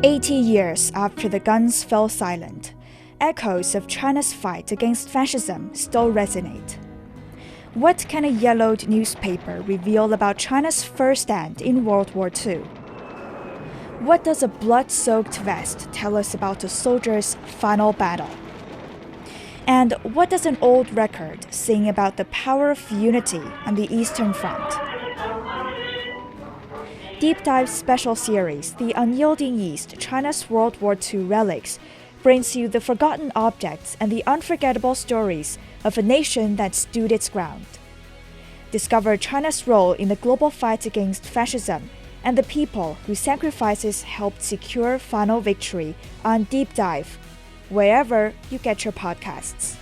80 years after the guns fell silent, echoes of China's fight against fascism still resonate. What can a yellowed newspaper reveal about China's first stand in World War II? What does a blood-soaked vest tell us about a soldier's final battle? And what does an old record sing about the power of unity on the Eastern Front? Deep Dive Special Series, The Unyielding East, China's World War II Relics, brings you the forgotten objects and the unforgettable stories of a nation that stood its ground. Discover China's role in the global fight against fascism and the people whose sacrifices helped secure final victory on Deep Dive, wherever you get your podcasts.